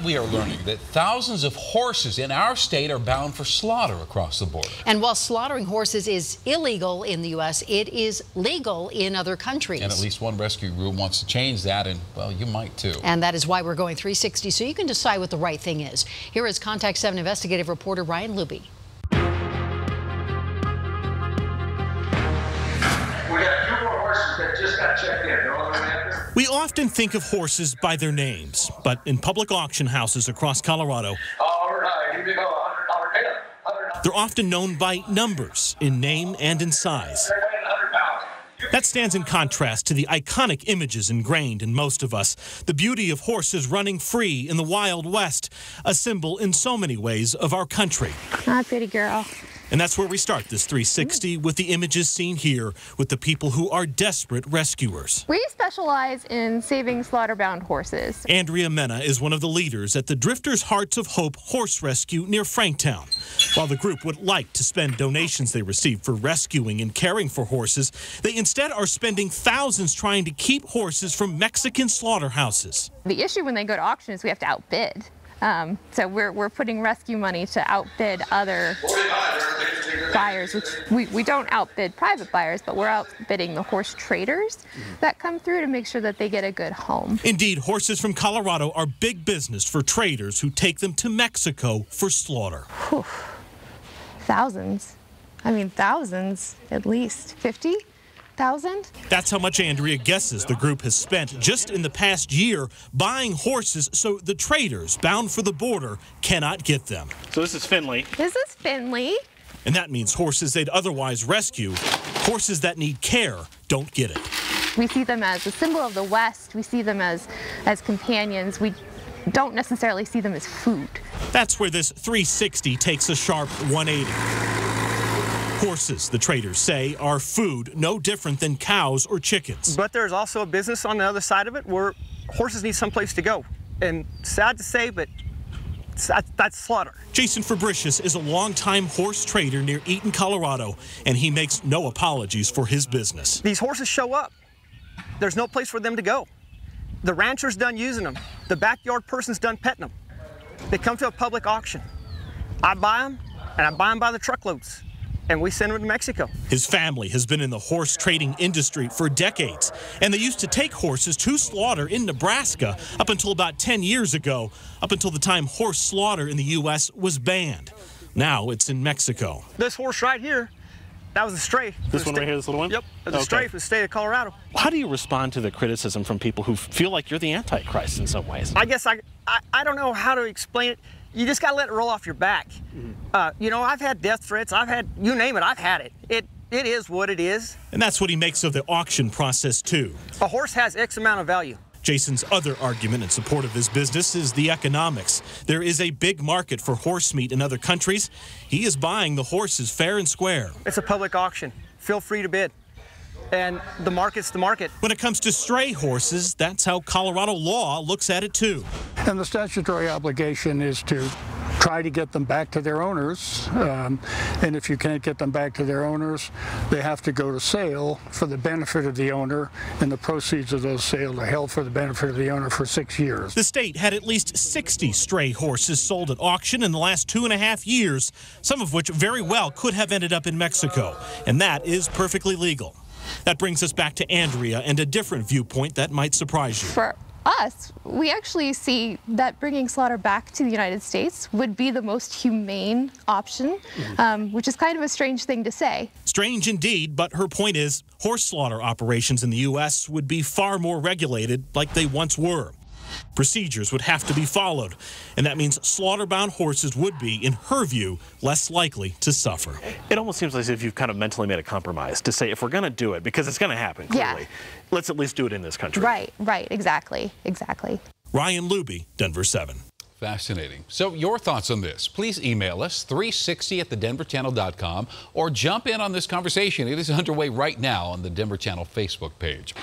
Tonight we are learning that thousands of horses in our state are bound for slaughter across the border. And while slaughtering horses is illegal in the U.S., it is legal in other countries. And at least one rescue group wants to change that, and, well, you might too. And that is why we're going 360, so you can decide what the right thing is. Here is Contact 7 investigative reporter Ryan Luby. We got 2 more horses that just got checked in. They're all the way up there. We often think of horses by their names, but in public auction houses across Colorado, All right, here we go. $100 pay up. they're often known by numbers in name and in size. They're weighing 100 pounds. That stands in contrast to the iconic images ingrained in most of us. The beauty of horses running free in the Wild West, a symbol in so many ways of our country. Ah, pretty girl. And that's where we start this 360 with the images seen here with the people who are desperate rescuers. We specialize in saving slaughter-bound horses. Andrea Mena is one of the leaders at the Drifters Hearts of Hope Horse Rescue near Franktown. While the group would like to spend donations they receive for rescuing and caring for horses, they instead are spending thousands trying to keep horses from Mexican slaughterhouses. The issue when they go to auction is we have to outbid. So we're putting rescue money to outbid other buyers, which we don't outbid private buyers, but we're outbidding the horse traders that come through to make sure that they get a good home. Indeed, horses from Colorado are big business for traders who take them to Mexico for slaughter. Whew. Thousands. I mean, thousands, at least 50,000. That's how much Andrea guesses the group has spent just in the past year buying horses so the traders bound for the border cannot get them. So this is Finley. This is Finley. And that means horses they'd otherwise rescue, horses that need care, don't get it. We see them as a symbol of the West. We see them as companions. We don't necessarily see them as food. That's where this 360 takes a sharp 180. Horses, the traders say, are food no different than cows or chickens. But there's also a business on the other side of it where horses need someplace to go. And sad to say, but that's slaughter. Jason Fabricius is a longtime horse trader near Eaton, Colorado, and he makes no apologies for his business. These horses show up. There's no place for them to go. The rancher's done using them. The backyard person's done petting them. They come to a public auction. I buy them, and I buy them by the truckloads. And we send them to Mexico. His family has been in the horse trading industry for decades, and they used to take horses to slaughter in Nebraska up until about 10 years ago, up until the time horse slaughter in the U.S. was banned. Now it's in Mexico. This horse right here, that was a stray. This one right here, this little one? Yep, it was a stray for the state of Colorado. How do you respond to the criticism from people who feel like you're the Antichrist in some ways? I guess I don't know how to explain it. You just got to let it roll off your back. You know, I've had death threats. I've had, you name it, I've had it. It is what it is. And that's what he makes of the auction process, too. A horse has X amount of value. Jason's other argument in support of his business is the economics. There is a big market for horse meat in other countries. He is buying the horses fair and square. It's a public auction. Feel free to bid. And the market's the market. When it comes to stray horses, that's how Colorado law looks at it, too. And the statutory obligation is to try to get them back to their owners. And if you can't get them back to their owners, they have to go to sale for the benefit of the owner, and the proceeds of those sales are held for the benefit of the owner for 6 years. The state had at least 60 stray horses sold at auction in the last 2.5 years, some of which very well could have ended up in Mexico. And that is perfectly legal. That brings us back to Andrea and a different viewpoint that might surprise you. For us, we actually see that bringing slaughter back to the United States would be the most humane option, which is kind of a strange thing to say. Strange indeed, but her point is horse slaughter operations in the U.S. would be far more regulated like they once were. Procedures would have to be followed, and that means slaughter-bound horses would be, in her view, less likely to suffer. It almost seems as if you've kind of mentally made a compromise to say if we're going to do it, because it's going to happen, clearly, let's at least do it in this country. Right, exactly. Ryan Luby, Denver 7. Fascinating. So your thoughts on this? Please email us 360@thedenverchannel.com or jump in on this conversation. It is underway right now on the Denver Channel Facebook page.